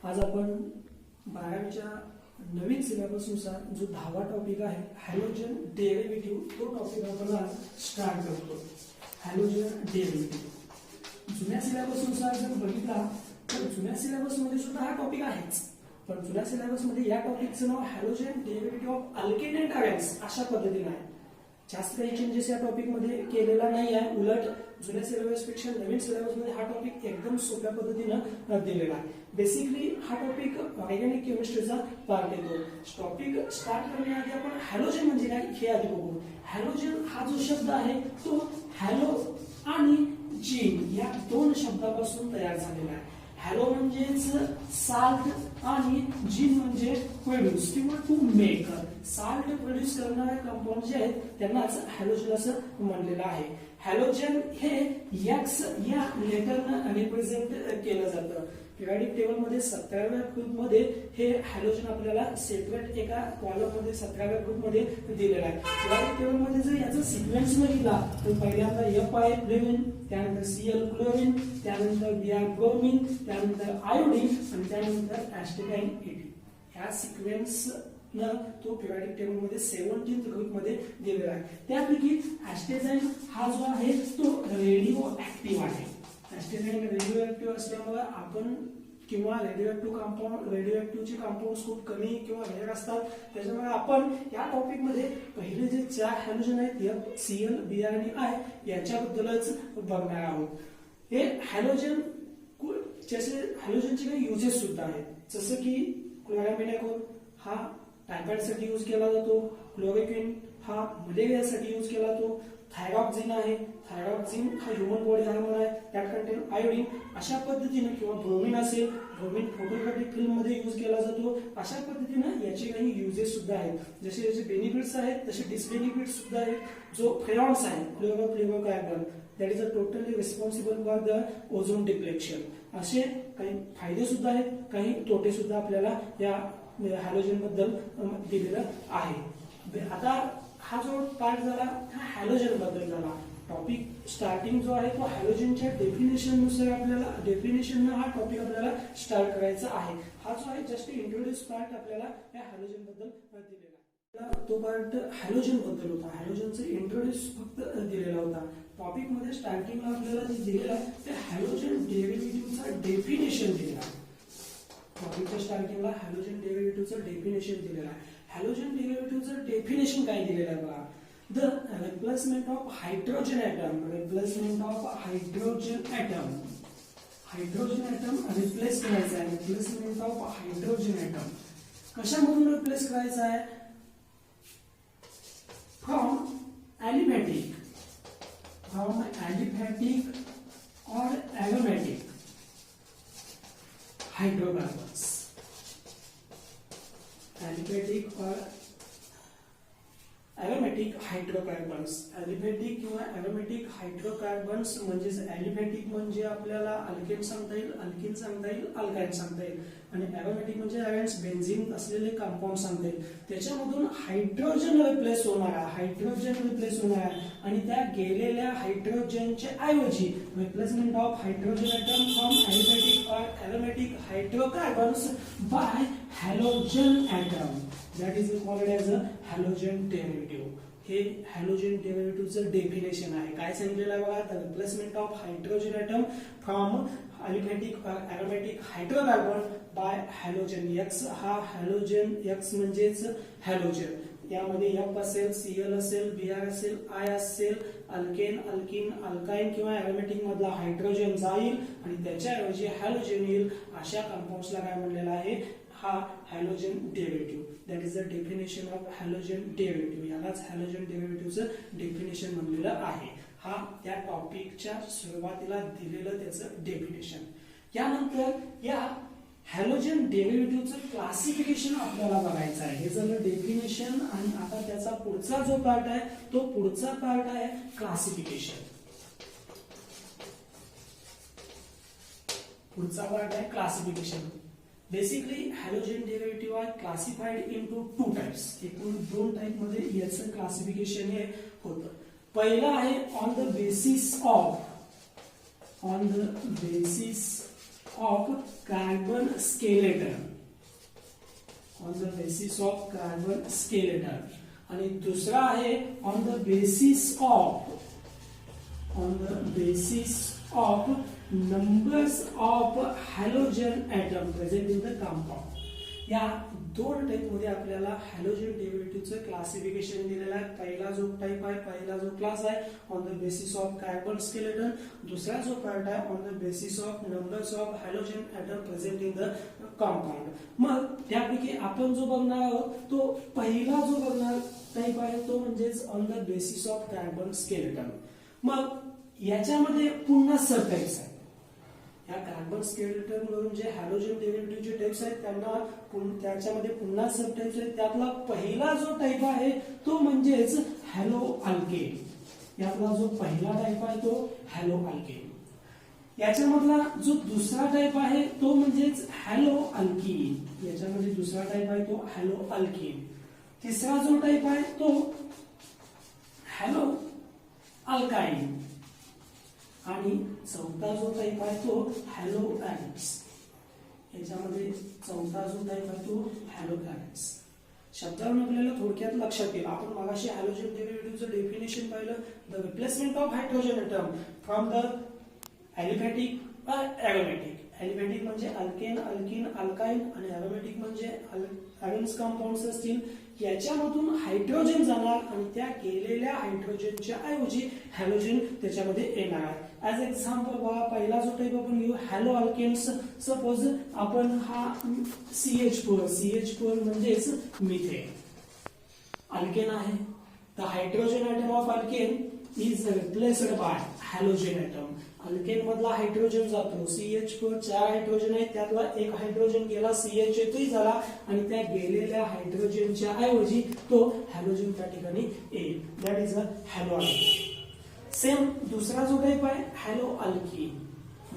आज आपण 12वीच्या नवीन सिलेबसनुसार जो 10वा टॉपिक आहे हॅलोजन डेरिव्हेटिव्ह, तो टॉपिक आपण आज स्टार्ट करतो. हॅलोजन डेरिव्हेटिव्ह जुन्या सिलेबसनुसार जर बघितला तर जुन्या सिलेबसमध्ये सुद्धा हा टॉपिक आहेच, पण जुन्या सिलेबसमध्ये या टॉपिकचं नाव halogen derivative of alkane and arenes अशा पद्धतीने आहे. जास्त काही चेंजेस या टॉपिक मध्ये केलेला नाही आहे. उलट जुन्या सिलेबस पेक्षा नवीन सिलेबस मध्ये हा टॉपिक एकदम सोप्या पद्धतीने दिलेला आहे. बेसिकली हा टॉपिक ऑर्गॅनिक केमिस्ट्रीचा पार्ट येतो. टॉपिक स्टार्ट करण्याआधी आपण हॅलोजन म्हणजे काय हे आधी बघू. हॅलोजन हा जो शब्द आहे तो हॅलो आणि जीन या दोन शब्दापासून तयार झालेला आहे. हॅलो म्हणजेच साल्ट आणि जीन म्हणजे प्रोड्यूस किंवा टू मेक. साल्ट प्रोड्यूस करणारे कंपाऊंड जे आहेत त्यांनाच हॅलोजन असं म्हणलेलं आहे. हॅलोजन हे एक्स या लेटरनं रिप्रेझेंट केलं जातं. पिरियडिक टेबल मध्ये 17व्या ग्रुप मध्ये हे हॅलोजन आपल्याला सेपरेट एका कॉलम मध्ये 17व्या ग्रुप मध्ये दिलेलं आहे. पिरियडिक टेबल मध्ये जर याचा सिक्वेन्स बघितला तर पहिल्यांदा एफ आहे फ्लोरीन, त्यानंतर सीएल क्लोरीन, त्यानंतर बीआर ब्रोमीन, त्यानंतर आयोडीन आणि त्यानंतर ऍस्टेटाइन एटी. ह्या सिक्वेन्स तो पिरियडिक टेबल मध्ये 17th ग्रुप मध्ये दिलेला आहे. त्यापैकी ऍस्टेटाइन हा जो आहे तो रेडिओ ऍक्टिव्ह आहे. ऍस्टेटाइन रेडिओ ऍक्टिव्ह असल्यामुळे आपण किंवा रेडिओ ऍक्टिव्हचे कंपाऊंड्स खूप कमी किंवा रेअर असतात. त्याच्यामुळे आपण या टॉपिक मध्ये पहिले जे 4 हॅलोजन आहेत एफ, सीएल, बीआर आणि आय याच्याबद्दलच बघणार आहोत. हे हॅलोजन हॅलोजनचे काही युजेस सुद्धा आहेत, जसं की क्लोरामिनेकोल हा टायफॉइड साठी यूज केला जातो. क्लोरोक्विन हा मलेरियासाठी यूज केला जातो. थायरॉक्सिन आहे, थायरॉक्सिन हा ह्युमन बॉडी हार्मोन आहे, त्यात कंटेन आयोडीन. अशा पद्धतीने किंवा ब्रोमीन असेल, ब्रोमीन फोटोग्राफिक फिल्म मध्ये यूज केला जातो. अशा पद्धतीने याचे काही युजेस सुद्धा आहेत. जसे याचे बेनिफिट्स आहेत तसे डिसबेनिफिट्स सुद्धा आहेत. जो फ्रेऑन्स आहे fluorofluorocarbon that is a totally responsible for the ozone depletion. असे काही फायदे सुद्धा आहेत, काही तोटे सुद्धा आपल्याला या हॅलोजन बद्दल दिलेलं आहे. आता हा जो पार्ट झाला हा हॅलोजन बद्दल झाला. टॉपिक स्टार्टिंग जो आहे तो हॅलोजनच्या डेफिनेशन नुसार आपल्याला डेफिनेशन हा टॉपिक आपल्याला स्टार्ट करायचा आहे. हा जो आहे जस्ट इंट्रोड्यूस पार्ट आपल्याला या हॅलोजन बद्दल दिलेला आहे. तो पार्ट हॅलोजन बद्दल होता. हॅलोजनचं इंट्रोड्यूस फक्त दिलेला होता. टॉपिक मध्ये स्टार्टिंगला आपल्याला जे दिलेलं आहे ते हॅलोजन डेरिव्हेटिव्हचा डेफिनेशन दिलेला आहे. टॉपिकच्या स्टार्टिंगला हॅलोजन डेरिव्हेटिव्हचं डेफिनेशन दिलेलं आहे. हॅलोजन डेरिव्हेटिव्हचं डेफिनेशन काय दिलेलं आहे बघा. The replacement of hydrogen atom, replacement of hydrogen atom, hydrogen atom replace करायचं आहे. रिप्लेसमेंट ऑफ हायड्रोजन ॲटम कशामधून रिप्लेस करायचं आहे? फ्रॉम ॲलिफॅटिक, फ्रॉम ॲलिफॅटिक और ॲरोमॅटिक हाइड्रोकार्बन्स. एलिफेटिक और एरोमेटिक हाइड्रोकार्बन्स. एलिफेटिक किंवा एरोमेटिक हाइड्रोकार्बन्स म्हणजे एलिफेटिक म्हणजे आपल्याला अल्केन सांगता येईल, अल्किन सांगता येईल, अल्काइन सांगता येईल आणि एरोमेटिक म्हणजे अरेन्स बेन्झीन असलेले कंपाऊंड सांगता येईल. त्याच्यामधून हायड्रोजन रिप्लेस होणार आहे आणि त्या गेलेल्या हायड्रोजनच्या ऐवजी replacement of hydrogen atom from aliphatic और aromatic hydrocarbons by halogen atom that is called as a halogen derivative. हे हॅलोजन डेरिव्हेटिव्हचं डेफिनेशन आहे. काय सांगितलेलं आहे बघा. The replacement of hydrogen atom from aliphatic aromatic hydrocarbon by halogen. X हा halogen, X म्हणजेच हॅलोजन. यामध्ये एफ असेल, सीएल असेल, बीआर असेल, आय असेल, अल्केन, अल्किन, अल्काइन किंवा एरोमॅटिक मधला हायड्रोजन जाईल आणि त्याच्याऐवजी हॅलोजन येईल. अशा कंपाऊंड्सला काय म्हणलेलं आहे? हा halogen derivative. That is the definition of halogen derivative. यालाच हॅलोजन डेरिव्हेटिव्हचं डेफिनेशन म्हणलेलं आहे. हा त्या टॉपिकच्या सुरुवातीला दिलेलं त्याचं डेफिनेशन. यानंतर या हॅलोजन डेरिव्हेटिव्हचं क्लासिफिकेशन आपल्याला बघायचं आहे. हे झालं डेफिनेशन आणि आता त्याचा पुढचा जो पार्ट आहे तो पुढचा पार्ट आहे क्लासिफिकेशन. पुढचा पार्ट आहे classification. Basically halogen derivative are classified into 2 types. एकूण 2 टाइप मध्ये याचं क्लासिफिकेशन हे होतं. पहिला आहे on the basis of carbon skeleton, on the basis of carbon skeleton. आणि दुसरा आहे on the basis of numbers of halogen atom present in the compound. या दोन टाइप मध्ये आपल्याला हॅलोजन डेरिव्हेटिव्हचं क्लासिफिकेशन दिलेलं आहे. पहिला जो टाइप आहे, पहिला जो क्लास आहे on the basis of carbon skeleton. दुसरा जो पार्ट आहे on the basis of numbers of halogen atom present in the compound. मग त्यापैकी आपण जो बघणार आहोत तो पहिला जो बघणार टाइप आहे तो म्हणजेच on the basis of carbon skeleton. मग याच्यामध्ये पुन्हा सब टाइप्स आहेत. या कार्बन स्केलेटन वरून जे हॅलोजन डेरिव्हेटिव्हचे टाइप्स आहेत त्याच्यामध्ये पुन्हा सब टाइप्स आहेत. त्यातला पहिला जो टाइप आहे तो म्हणजेच हॅलो अल्केन. यातला जो पहिला टाइप आहे तो हॅलो अल्केन. याच्यामधला जो दुसरा टाइप आहे तो म्हणजेच हॅलो अल्कीन. याच्यामध्ये दुसरा टाइप आहे तो हॅलो अल्कीन. तिसरा जो टाइप आहे तो हॅलो अल्काइन. आणि चौथा जो टाइप आहे तो हॅलो ॲरिड्स. याच्यामध्ये चौथा जो टाइप आहे तो हॅलो ॲरिड्स. शब्दावरून आपल्याला थोडक्यात लक्षात येईल. आपण मगाशी हॅलोजन डेरिव्हेटिव्हचं डेफिनेशन पाहिलं, the replacement of hydrogen atom from the aliphatic aromatic. Aliphatic म्हणजे अल्केन, अल्कीन, अल्काइन आणि ॲरोमॅटिक म्हणजे अल्केन्स कंपाऊंड्स असतील. याच्यामधून हायड्रोजन जाणार आणि त्या गेलेल्या हायड्रोजनच्या ऐवजी हॅलोजन त्याच्यामध्ये येणार आहे. ॲज एक्झाम्पल बघा, पहिला जो टाइप आपण घेऊ हॅलो अल्केन्स. सपोज आपण हा CH4 म्हणजेच मिथेन अल्केन आहे. The hydrogen atom of alkane is replaced by halogen atom. Alkane मधला हायड्रोजन जातो, CH4 4 हायड्रोजन आहेत, त्यातला एक हायड्रोजन गेला, CH येतोय झाला आणि त्या गेलेल्या हायड्रोजनच्या ऐवजी तो हॅलोजन त्या ठिकाणी येईल. That is a hello alkane. Same दुसरा जो टाइप आहे हॅलो अल्कीन.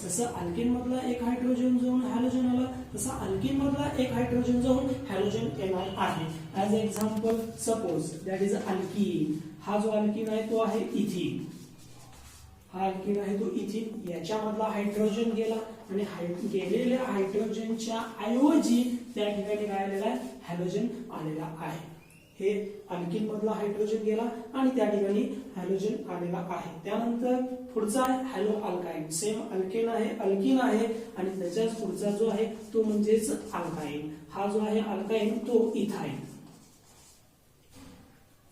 जसं अल्केन मधला एक हायड्रोजन जाऊन हॅलोजन आला तसा अल्कीन मधला एक हायड्रोजन जाऊन हॅलोजन येणार आहे. As example suppose that is alkyne. हा जो अल्कीन आहे तो आहे इथिन. हा अल्कीन आहे तो इथिन. याच्यामधला हायड्रोजन गेला आणि गेलेल्या हायड्रोजनच्या ऐवजी त्या ठिकाणी काय आलेला आहे, हॅलोजन आलेला आहे. हे अल्कीन मधला हायड्रोजन गेला आणि त्या ठिकाणी हॅलोजन आलेला आहे. त्यानंतर पुढचा आहे हॅलो अल्काइन. सेम अल्केन आहे, अल्कीन आहे आणि त्याच्याच पुढचा जो आहे तो म्हणजेच अल्काइन. हा जो आहे अल्काइन तो इथाइन.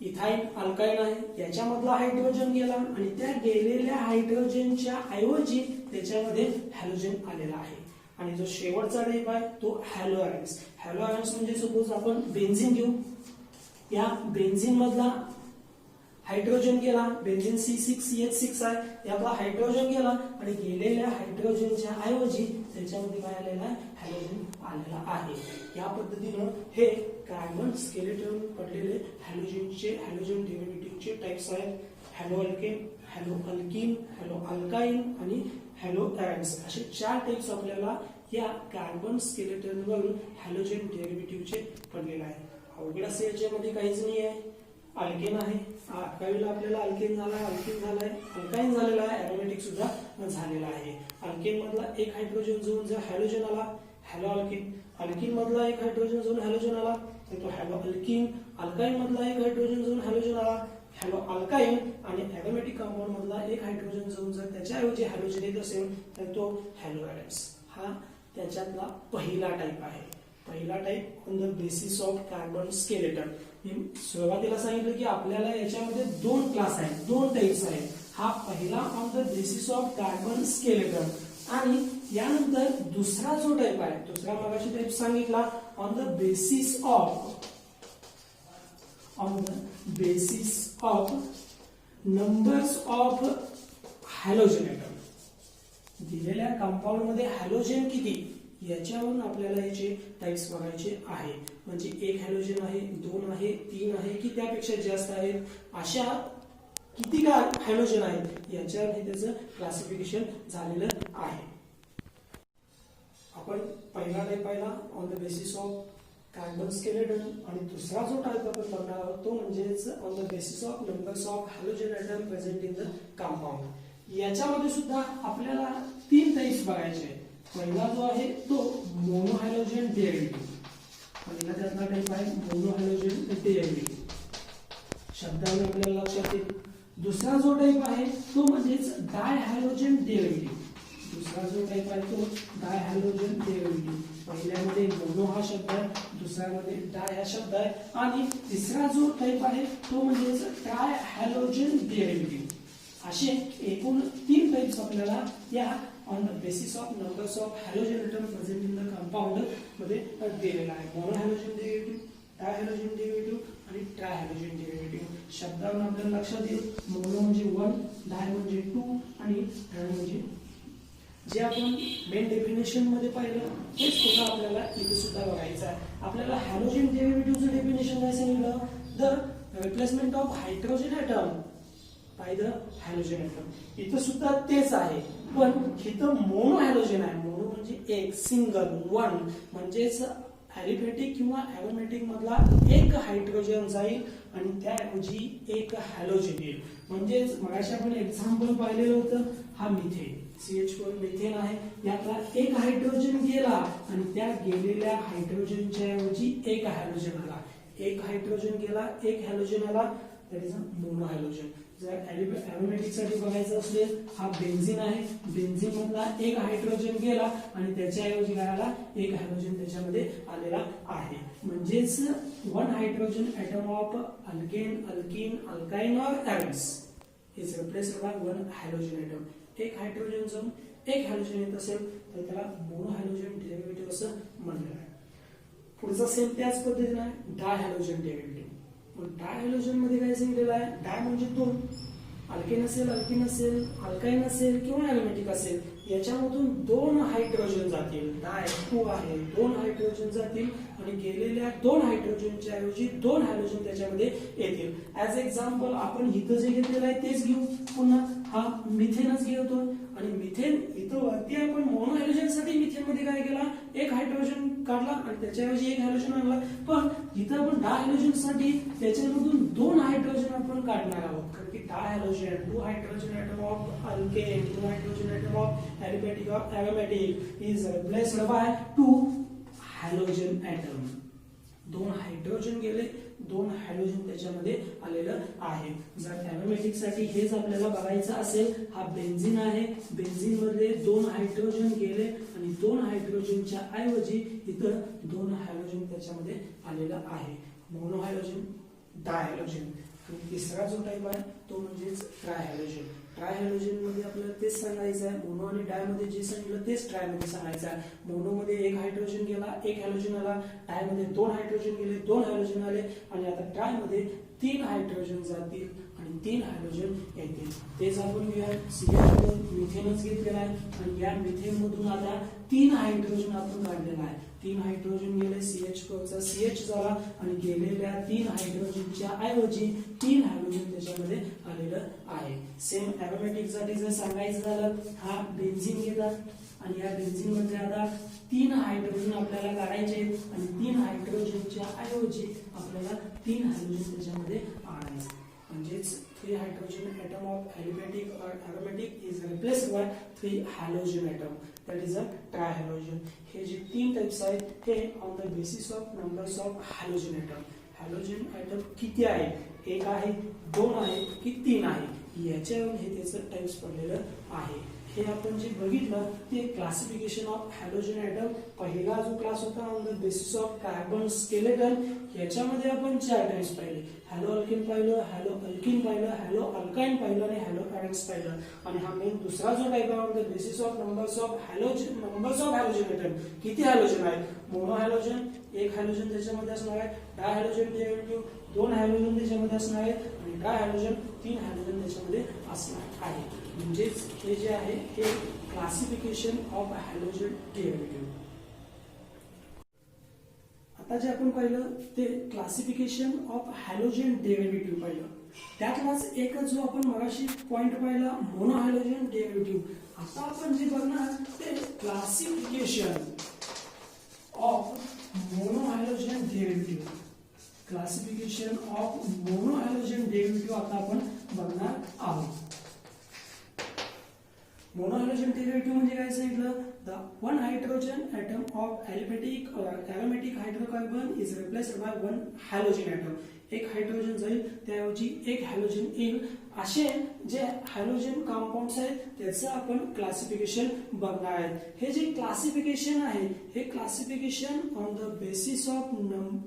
इथाइन अल्काइन आहे. याच्यामधला हायड्रोजन गेला आणि त्या गेलेल्या हायड्रोजनच्या ऐवजी त्याच्यामध्ये हॅलोजन आलेला आहे. आणि जो शेवटचा टाइप आहे तो हॅलो आयन्स. हॅलो आयन्स म्हणजे सपोज आपण बेन्झीन घेऊ. या बेन्झीन मधला हायड्रोजन गेला, बेन्झीन C6CH6 आहे, यातला हायड्रोजन गेला आणि गेलेल्या हायड्रोजनच्या ऐवजी त्याच्यामध्ये काय आलेला आहे, हॅलोजन आलेला आहे. या पद्धतीनं हे कार्बन स्केलेटन पडलेले हॅलोजन डेरिव्हेटिव्हचे टाइप्स आहेत. Hello alkane, hello alkyne, hello alkyne आणि हॅलो आयन्स असे 4 टाइप्स आपल्याला या कार्बन स्केलेटनवरून हॅलोजन डेरिव्हेटिव्हचे पडलेले आहेत. अवघड असे याच्यामध्ये काहीच नाही आहे. अल्केन आहे, काही आपल्याला अल्केन झाला, अल्कीन झालाय, अल्काइन झालेला आहे, एरोमॅटिक सुद्धा झालेला आहे. अल्केन मधला एक हायड्रोजन जाऊन जर हॅलोजन आला, हॅलो अल्केन. अल्कीन मधला एक हायड्रोजन जाऊन हॅलोजन आला तर तो हॅलो अल्कीन. अल्काइन मधला एक हायड्रोजन जाऊन हॅलोजन आला, हॅलो अल्काइन. आणि एरोमॅटिक कंपाऊंड मधला एक हायड्रोजन जाऊन जर त्याच्याऐवजी हॅलोजन येत असेल तर तो हॅलो आयन्स. हा त्याच्यातला पहिला टाइप आहे. पहिला type on the basis of carbon skeleton. मी सुरुवातीला सांगितलं की आपल्याला याच्यामध्ये 2 क्लास आहेत, 2 टाइप्स आहेत. हा पहिला on the basis of carbon skeleton आणि यानंतर दुसरा जो टाइप आहे, दुसरा मगाशी टाइप सांगितला on the basis of numbers of halogen atom. दिलेल्या कंपाऊंड मध्ये हॅलोजन किती याच्यावरून आपल्याला याचे टाइप्स बघायचे आहे. म्हणजे 1 हॅलोजन आहे, 2 आहे, 3 आहे की त्यापेक्षा जास्त आहेत, अशा किती का हॅलोजन आहेत याच्यावर हे त्याचं क्लासिफिकेशन झालेलं आहे. आपण पहिला टाइप पाहिला on the basis of carbon skeleton आणि दुसरा जो टाइप आपण बघणार आहोत तो म्हणजेच on the basis of numbers of halogen atom present in the compound. याच्यामध्ये सुद्धा आपल्याला 3 टाइप्स बघायचे आहेत. पहिला जो आहे तो मोनो हॅलोजन डेरिव्हेटिव्ह, पहिला त्यातला टाईप आहे मोनो हॅलोजन डेरिव्हेटिव्ह, शब्दावरून आपल्याला लक्षात येईल. दुसरा जो टाईप आहे तो म्हणजेच डाय हॅलोजन डेरिव्हेटिव्ह, दुसरा जो टाईप आहे तो डाय हॅलोजन डेरिव्हेटिव्ह. पहिल्यामध्ये मोनो हा शब्द आहे, दुसऱ्यामध्ये डाय हा शब्द आहे, आणि तिसरा जो टाईप आहे तो म्हणजेच ट्राय हॅलोजन डेरिव्हेटिव्ह. असे एकूण 3 टाइप्स आपल्याला या on the basis of numbers of halogen atom present in the compound मध्ये दिलेला आहे. मोनो हॅलोजन डेरिव्हेटिव्ह, डाय हॅलोजन डेरिव्हेटिव्ह आणि ट्राय हॅलोजन डेरिव्हेटिव्ह. शब्दावरून आपल्याला लक्षात येईल मोनो म्हणजे 1, डाय म्हणजे 2 आणि ट्राय म्हणजे, जे आपण मेन डेफिनेशन मध्ये पाहिलं तेच पुन्हा आपल्याला इथे सुद्धा बघायचं आहे. आपल्याला हॅलोजन डेरिव्हेटिव्हचं डेफिनेशन काय सांगितलं, the replacement of hydrogen atom by the halogen atom. इथं सुद्धा तेच आहे, पण इथं मोनो हॅलोजन आहे. मोनो म्हणजे एक, सिंगल, वन, म्हणजेच ॲलिफॅटिक किंवा ॲरोमॅटिक मधला एक हायड्रोजन जाईल आणि त्याऐवजी एक हॅलोजन येईल. म्हणजेच मगाशी आपण एक्झाम्पल पाहिलेलं होतं, हा मिथेन, CH4 मिथेन आहे, यातला एक हायड्रोजन गेला आणि त्या गेलेल्या हायड्रोजनच्या ऐवजी एक हॅलोजन आला, एक हायड्रोजन गेला एक हॅलोजन आला, that is a mono halogen. जर ॲरोमॅटिक साठी बघायचं असेल, हा बेन्झीन आहे, बेन्झीन मधला एक हायड्रोजन गेला आणि त्याच्याऐवजी काय आला, एक हॅलोजन त्याच्यामध्ये आलेला आहे. म्हणजेच 1 hydrogen atom of alkane, alkene, alkyne or arenes is replaced by 1 hydrogen atom. एक हायड्रोजन जाऊन एक हॅलोजन येत असेल तर त्याला मोनो हॅलोजन डेरिव्हेटिव्ह असं म्हणलं आहे. पुढचा सेम त्याच पद्धतीने आहे डाय हॅलोजन डेरिव्हेटिव्ह. मग डाय हॅलोजन मध्ये काय सांगितलेलं आहे, डाय म्हणजे 2, अल्केन असेल, अल्कीन असेल, अल्काइन असेल किंवा ॲरोमॅटिक असेल, याच्यामधून 2 हायड्रोजन जातील. डाय 2 आहे, 2 हायड्रोजन जातील आणि गेलेल्या 2 हायड्रोजनच्या ऐवजी 2 हॅलोजन त्याच्यामध्ये येतील. ऍज एक्झाम्पल आपण इथं जे घेतलेलं आहे तेच घेऊ, पुन्हा हा मिथेनच घेतो आणि मिथेन इथं वरती आपण मोनो हॅलोजन साठी मिथेन मध्ये काय केला, एक हायड्रोजन काढला आणि त्याच्याऐवजी एक हॅलोजन आणला, पण इथं आपण डाय हॅलोजन साठी त्याच्यामधून 2 हायड्रोजन आपण काढणार आहोत. कारण की di halogen 2 hydrogen atom of alkane, 2 hydrogen atom of aliphatic of aromatic is replaced by 2 halogen atom. 2 hydrogen गेले, 2 हॅलोजन त्याच्यामध्ये आलेलं आहे. जर ॲरोमॅटिक साठी हेच आपल्याला बघायचं असेल, हा बेन्झीन आहे, बेन्झीन मध्ये 2 हायड्रोजन गेले आणि 2 हायड्रोजनच्या ऐवजी इथं 2 हॅलोजन त्याच्यामध्ये आलेलं आहे. मोनो हॅलोजन, डाय हॅलोजन. आणि तिसरा जो टाइप आहे तो म्हणजेच ट्राय हॅलोजन. ट्राय हॅलोजन मध्ये आपल्याला तेच सांगायचं आहे, मोनो आणि डाय मध्ये जे सांगितलं तेच ट्राय मध्ये सांगायचं आहे. मोनो मध्ये एक हायड्रोजन गेला, एक हॅलोजन आला, डाय मध्ये 2 हायड्रोजन गेले, 2 हॅलोजन आले आणि आता ट्राय मध्ये 3 हायड्रोजन जातील आणि 3 हॅलोजन येतील. तेच आपण CH4 मिथेनच घेतलेला आहे आणि या मिथेन मधून आता 3 हायड्रोजन आपण काढलेला आहे. 3 हायड्रोजन गेले, CH4 चा CH झाला आणि गेलेल्या 3 हायड्रोजनच्या ऐवजी 3 हॅलोजन त्याच्यामध्ये आलेलं आहे. सेम ॲरोमॅटिक साठी जर सांगायचं झालं, हा बेन्झीन घेतात आणि या बेन्झीन मध्ये आता 3 हायड्रोजन आपल्याला काढायचे आणि 3 हायड्रोजनच्या ऐवजी आपल्याला 3 हॅलोजन त्याच्यामध्ये आणायचे. म्हणजेच 3 हायड्रोजन ॲटम ऑफ ॲलिफॅटिक और aromatic is replaced by 3 halogen atom, that is a tri halogen. हे जे 3 टाइप्स आहेत हे on the basis of numbers of halogen atom. Halogen atom किती आहे, 1 आहे, 2 आहे की 3 आहे, याच्यावर हे त्याचं टाइप्स पडलेलं आहे. हे आपण जे बघितलं ते क्लासिफिकेशन ऑफ हॅलोजन ॲटम. पहिला जो क्लास होता on the basis of carbon skeleton, याच्यामध्ये आपण 4 टाइप्स पाहिले. हॅलो अल्केन पाहिलं, हॅलो अल्कीन पाहिलं, हॅलो अल्काइन पाहिलं आणि हॅलो ॲरेन्स पाहिलं. आणि हा मेन दुसरा जो टाइप आहे on the basis of numbers of halogen atom. किती हॅलोजन आहेत, मोनो हॅलोजन 1 हॅलोजन त्याच्यामध्ये असणार आहे, डाय हॅलोजन डेरिव्हेटिव्ह 2 हॅलोजन त्याच्यामध्ये असणार आहे आणि ट्राय हॅलोजन 3 हॅलोजन त्याच्यामध्ये असणार आहे. म्हणजेच हे जे आहे हे क्लासिफिकेशन ऑफ हॅलोजन डेरिव्हेटिव्ह. आता जे आपण पाहिलं ते क्लासिफिकेशन ऑफ हॅलोजन डेरिव्हेटिव्ह पाहिलं. त्यातलाच एक जो आपण मगाशी पॉइंट पाहिला मोनो हॅलोजन डेरिव्हेटिव्ह. आता आपण जे बघणार ते classification of mono halogen derivative. Classification of mono halogen derivative आता आपण बघणार आहोत. मोनोहॅलोजन डेरिव्हेटिव्ह म्हणजे काय सांगितलं, the one hydrogen atom of aromatic hydrocarbon is replaced by one halogen atom. एक हायड्रोजन जाईल त्याऐवजी एक हॅलोजन येईल. असे जे हॅलोजन कंपाऊंड्स आहेत त्याचं आपण क्लासिफिकेशन बघणार आहे. हे जे क्लासिफिकेशन आहे हे classification on the basis of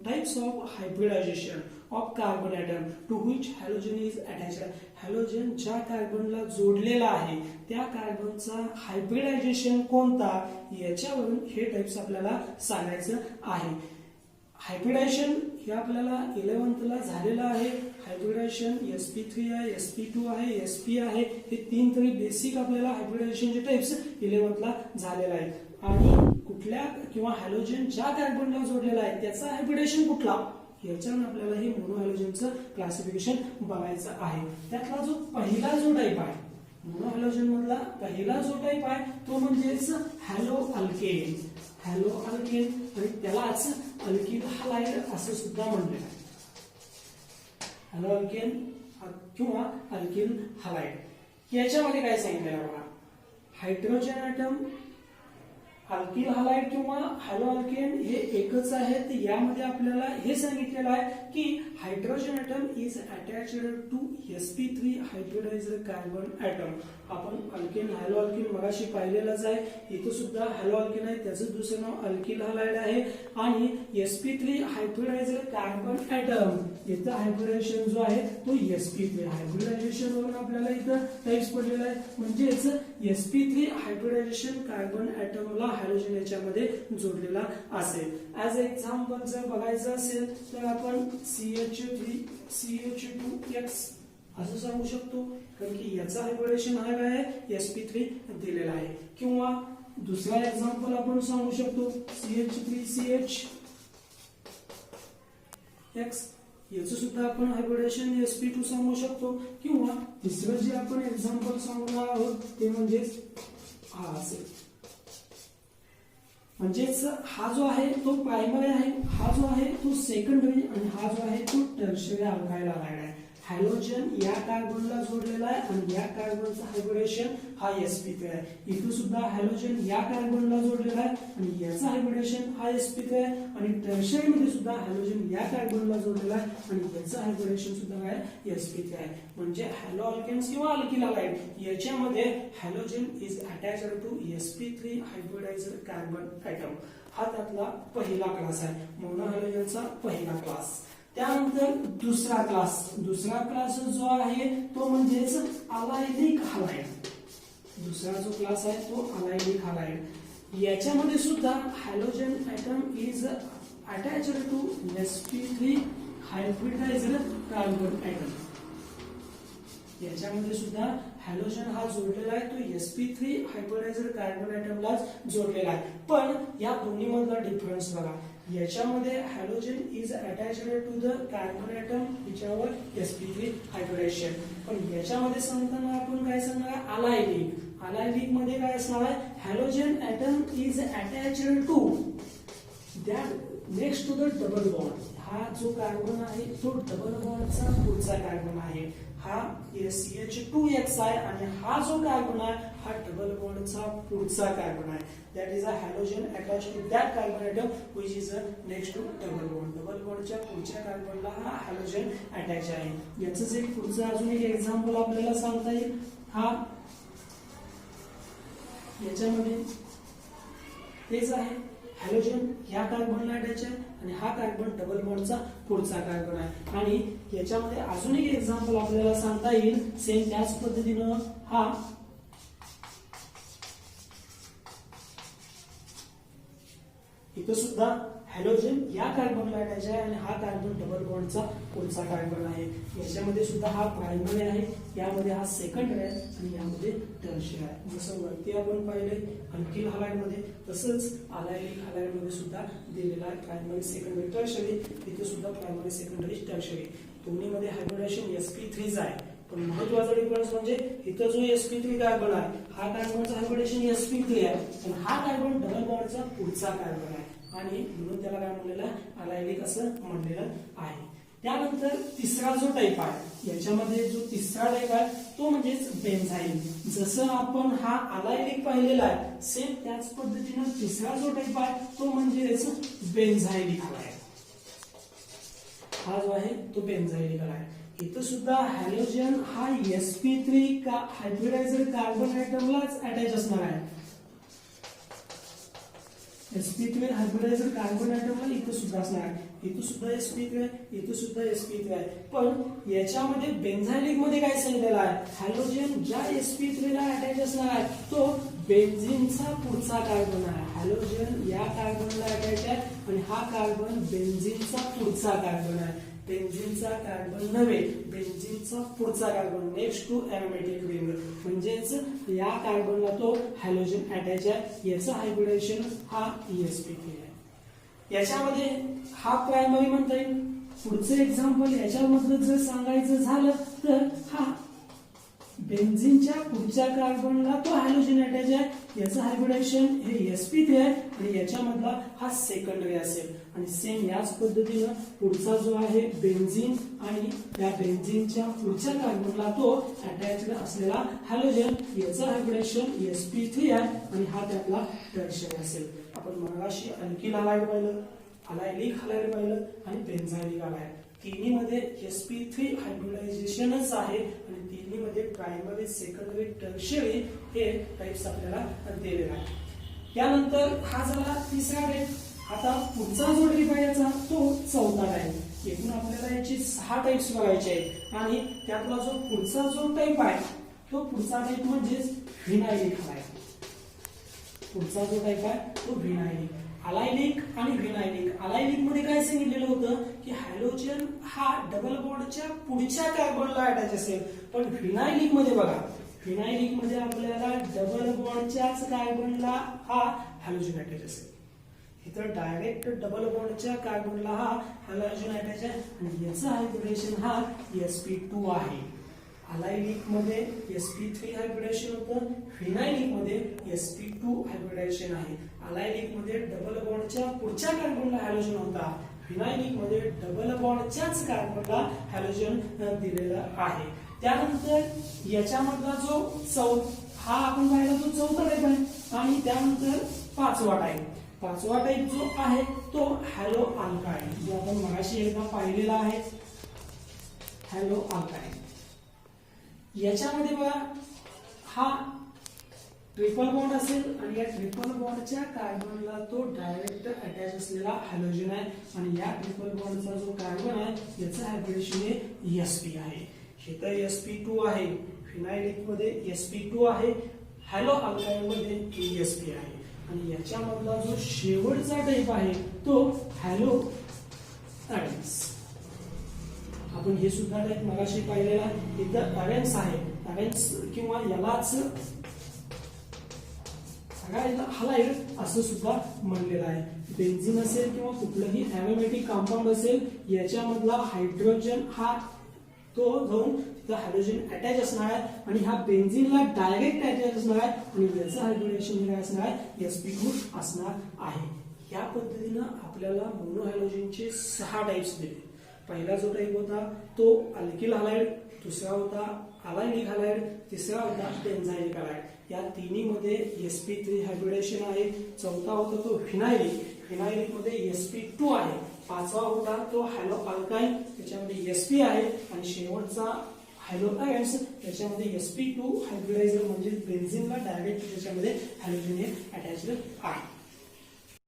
types of hybridisation of carbon atom to which halogen is attached. Halogen ज्या कार्बनला जोडलेला आहे त्या कार्बनचा हायब्रिडायझेशन कोणता याच्यावरून हे टाइप्स आपल्याला सांगायचं आहे. हायब्रिडायझेशन हे आपल्याला 11th ला झालेलं आहे. हायब्रिडायझेशन sp3 आहे, sp2 आहे, sp आहे. हे तीन तरी बेसिक आपल्याला हायब्रिडायझेशनचे टाइप्स 11th ला झालेले आहेत. आणि कुठल्या किंवा हॅलोजन ज्या कार्बनला जोडलेला आहे त्याचा हायब्रिडायझेशन कुठला याच्यावर आपल्याला हे मोनोहॅलोजनचं क्लासिफिकेशन बघायचं आहे. त्यातला जो पहिला जो टाइप आहे मोनोहॅलोजन मधला पहिला जो टाइप आहे तो म्हणजेच हॅलो अल्केन. हॅलो अल्केन आणि त्यालाच अल्किल हलाइड असं सुद्धा म्हणले आहे. हॅलो अल्केन किंवा अल्किल हलाइड याच्यामध्ये काय सांगितलेलं बघा, हायड्रोजन ॲटम अल्किल हलाइड किंवा हॅलो अल्केन हे एकच आहेत. यामध्ये आपल्याला हे सांगितलेलं आहे की hydrogen atom is attached to sp3 hybridised carbon atom. आपण अल्केन हॅलो अल्केन मगाशी पाहिलेलंच आहे. इथं सुद्धा हॅलो अल्केन आहे, त्याचं दुसरं नाव अल्किल हलाइड आहे. आणि sp3 हायब्रिडाइज्ड कार्बन ॲटम इथं हायब्रिडायझेशन जो आहे तो sp3 हायब्रिडायझेशन वरून आपल्याला इथं टाइप्स पडलेला आहे. म्हणजेच sp3 हायब्रिडायझेशन कार्बन ॲटमला हॅलोजन याच्यामध्ये जोडलेला असेल. ऍज एक्झाम्पल जर बघायचं असेल तर आपण CH2X असं सांगू शकतो, कारण की याचा हायब्रिडेशन हा काय आहे sp3 दिलेला आहे. किंवा दुसरा एक्झाम्पल आपण सांगू शकतो CH3CH X याचं सुद्धा आपण हायब्रिडेशन sp2 सांगू शकतो. किंवा तिसरं जे आपण एक्झाम्पल सांगणार आहोत ते म्हणजेच हा असेल. म्हणजेच हा जो आहे तो प्रायमरी आहे, हा जो आहे तो सेकंडरी आणि हा जो आहे तो टर्शियरी अल्काइल हलाइड आहे. हॅलोजन या कार्बनला जोडलेला आहे आणि या कार्बनचा हायब्रिडेशन हा sp3 आहे. इथे सुद्धा हॅलोजन या कार्बनला जोडलेला आहे आणि याचा हायब्रिडेशन हा sp3 आहे. आणि टर्शियरी मध्ये सुद्धा हॅलोजन या कार्बनला जोडलेला आहे आणि याचा हायब्रिडेशन सुद्धा काय sp3 आहे. म्हणजे हॅलो अल्केन्स किंवा अल्किल हलाइड याच्यामध्ये halogen is attached to sp3 hybridised carbon atom. हा त्यातला पहिला क्लास आहे, मोनोहॅलोजनचा पहिला क्लास. त्यानंतर दुसरा क्लास जो आहे तो म्हणजेच अलायनिक हलाइड. दुसरा जो क्लास आहे तो अलायनिक हलाइड. याच्यामध्ये सुद्धा halogen atom is attached to sp3 hybridised carbon atom. याच्यामध्ये सुद्धा हॅलोजन हा जोडलेला आहे तो sp3 हायब्रिडाइज्ड कार्बन ॲटमलाच जोडलेला आहे. पण या दोन्ही मधला डिफरन्स बघा, याच्यामध्ये halogen is attached to the carbon atom विचावर sp3 हायब्रिडायझेशन. पण याच्यामध्ये सांगताना आपण काय सांगणार अलायनिक. अलायनिक मध्ये काय असणार आहे, halogen atom is attached to that next to the double bond. हा जो कार्बन आहे तो डबल बॉन्डचा पुढचा कार्बन आहे. हा CH2X आहे आणि हा जो कार्बन आहे हा डबल बॉन्डचा पुढचा कार्बन आहे. That is a halogen attach to that carbon atom which is next to double bond. Double बॉन्डच्या पुढच्या कार्बनला हा हॅलोजन अटॅच आहे. याचंच एक पुढचं अजून एक एक्झाम्पल आपल्याला सांगता येईल. हा याच्यामध्ये तेच आहे, हॅलोजन ह्या कार्बनला अटॅच आहे आणि हा कार्बन डबल बॉन्डचा पुढचा कार्बन आहे. आणि याच्यामध्ये अजून एक एक्झाम्पल आपल्याला सांगता येईल सेम त्याच पद्धतीनं. हा इथं सुद्धा हॅलोजन या कार्बनला अटॅच आहे आणि हा कार्बन डबल बॉन्डचा पुढचा कार्बन आहे. याच्यामध्ये सुद्धा हा प्रायमरी आहे, यामध्ये हा सेकंडरी आहे आणि यामध्ये टर्शियरी आहे. जसं वरती आपण पाहिले अल्किल हलाइड मध्ये तसंच अलायनिक हलाइड मध्ये सुद्धा दिलेला आहे प्रायमरी सेकंडरी टर्शियरी. इथे सुद्धा प्रायमरी सेकंडरी टर्शियरी दोन्ही मध्ये हायब्रिडायझेशन sp3 आहे. पण महत्वाचा डिफरन्स म्हणजे इथं जो sp3 कार्बन आहे हा कार्बनचा हायब्रिडेशन sp3 आहे आणि हा कार्बन डबल बॉन्डचा पुढचा कार्बन आहे आणि म्हणून त्याला काय म्हणलेलं अलायनिक असं म्हणलेलं आहे. त्यानंतर तिसरा जो टाईप आहे, याच्यामध्ये जो तिसरा टाईप आहे तो म्हणजेच बेन्झाईन. जसं आपण हा अलायलिक पाहिलेला आहे, सेम त्याच पद्धतीनं तिसरा जो टाईप आहे तो म्हणजेच बेन्झायलिक आहे. हा जो आहे तो बेन्झायलिक आहे. इथं सुद्धा हॅलोजन हा sp3 का हायब्रिडायझर कार्बन ऍटमलाच अटॅच असणार आहे. sp3 हायब्रिडायझर कार्बन ऍटमला इथं सुद्धा असणार आहे. इथं सुद्धा sp3 आहे, इथं सुद्धा sp3 आहे. पण याच्यामध्ये बेन्झायलिक मध्ये काय सांगितलेलं आहे, हॅलोजन ज्या sp3 ला अटॅच असणार आहे तो बेन्झीनचा पुढचा कार्बन आहे. हॅलोजन या कार्बनला अटॅच आहे आणि हा कार्बन बेन्झीनचा पुढचा कार्बन आहे. बेन्झीनचा कार्बन नव्हे, बेन्झीनचा पुढचा कार्बन, नेक्स्ट टू एरोमॅटिक रिंग, म्हणजेच या कार्बनला तो हॅलोजन अटॅच आहे. याचं हायब्रिडायझेशन हा sp3 आहे. याच्यामध्ये हा प्रायमरी म्हणता येईल. पुढचं एक्झाम्पल याच्यामधलं जर सांगायचं झालं तर हा बेन्झीनच्या पुढच्या कार्बनला तो हॅलोजन अटॅच आहे. याचं हायब्रिडायझेशन हे sp3 आहे आणि याच्यामधला हा सेकंडरी असेल. आणि सेम याच पद्धतीनं पुढचा जो आहे बेन्झीन आणि या बेन्झीनच्या पुढच्या कार्बनला तो अटॅच्ड असलेला हॅलोजन, याचं हायब्रिडायझेशन sp3 आहे आणि हा त्यातला टर्शियरी असेल. आपण मगाशी अल्किल हलाइड पाहिलं, अलायलिक हलाइड पाहिलं आणि बेन्झायलिक हलाइड. तिन्हीमध्ये sp3 हायब्रिडायझेशनच आहे आणि तिन्हीमध्ये प्रायमरी, सेकंडरी, टर्शियरी हे टाइप्स आपल्याला दिलेले आहेत. यानंतर हा झाला तिसरा टाइप. आता पुढचा जो टाइप आहे याचा तो चौथा टाइप. एकूण आपल्याला याची 6 टाइप्स बघायचे आहेत आणि त्यातला जो पुढचा जो टाइप आहे तो पुढचा टाइप म्हणजेच व्हिनायलिक हलाइड. पुढचा जो टाइप आहे तो व्हिनायलिक. अलायलिक आणि व्हिनायलिक. अलायलिक मध्ये काय सांगितलेलं होतं की हॅलोजन हा डबल बॉन्डच्या पुढच्या कार्बनला अटॅच असेल, पण व्हिनायलिक मध्ये बघा, व्हिनायलिक मध्ये आपल्याला डबल बॉन्डच्याच कार्बनला हा हॅलोजन अटॅच असेल. इथं डायरेक्ट डबल बॉन्डच्या कार्बनला हा हॅलोजन अटॅच आहे आणि याचं हायब्रिडेशन हा sp2 आहे. अलायलिक मध्ये sp3 हायब्रिडेशन होतं, व्हिनायलिक मध्ये sp2 हायब्रिडेशन आहे. अलायलिक मध्ये डबल बॉन्डच्या पुढच्या कार्बनला हॅलोजन होता, व्हिनायलिक मध्ये डबल बॉन्डच्याच कार्बनला हॅलोजन दिलेलं आहे. त्यानंतर याच्यामधला जो हा आपण पाहिला तो चौथा टाइप आहे आणि त्यानंतर पाचवा टाइप. पाचवा टाइप जो आहे तो हॅलो अल्काइन, जो आपण मगाशी एकदा पाहिलेला आहे, हॅलो अल्काइन. याच्यामध्ये बघा हा ट्रिपल बॉन्ड असेल आणि या ट्रिपल बॉन्डच्या कार्बनला तो डायरेक्ट अटॅच असलेला हॅलोजन आहे आणि या ट्रिपल बॉन्डचा जो कार्बन आहे याचं हायब्रिडेशन हे sp आहे. हे तर sp2 आहे, फिनाइलिक मध्ये sp2 आहे, हॅलो अल्काइन मध्ये sp आहे आणि याच्यामधला जो शेवटचा टाइप आहे तो हॅलो अरेन्स. आपण हे सुद्धा टाइप मगाशी पाहिलेला. इथं अरेन्स आहे, अरेन्स किंवा यालाच हलाइड असं सुद्धा म्हणलेलं आहे. बेन्झीन असेल किंवा कुठलंही एरोमॅटिक कंपाऊंड असेल, याच्यामधला हायड्रोजन हा तो जाऊन तिथं हायड्रोजन अटॅच असणार आहे आणि हा बेन्झीनला डायरेक्ट अटॅच असणार आहे आणि याचं हायब्रिडेशन काय असणार आहे sp2 असणार आहे. या पद्धतीनं आपल्याला मोनोहॅलोजनचे 6 टाइप्स दिले. पहिला जो टाइप होता तो अल्किल हलाइड, दुसरा होता अलायलिक हलाइड, तिसरा होता बेन्झायलिक हलाइड. या तिन्हीमध्ये sp3 हायब्रिडेशन आहे. चौथा होता तो व्हिनायलिक, व्हिनायलिक मध्ये sp2 आहे. पाचवा होता तो हॅलो अल्काइन, त्याच्यामध्ये sp आहे आणि शेवटचा हॅलो अरेन्स त्याच्यामध्ये sp2 हायब्रिडायझर म्हणजे बेन्झीनला डायरेक्ट त्याच्यामध्ये हॅलोजन हे अटॅच्ड आहे.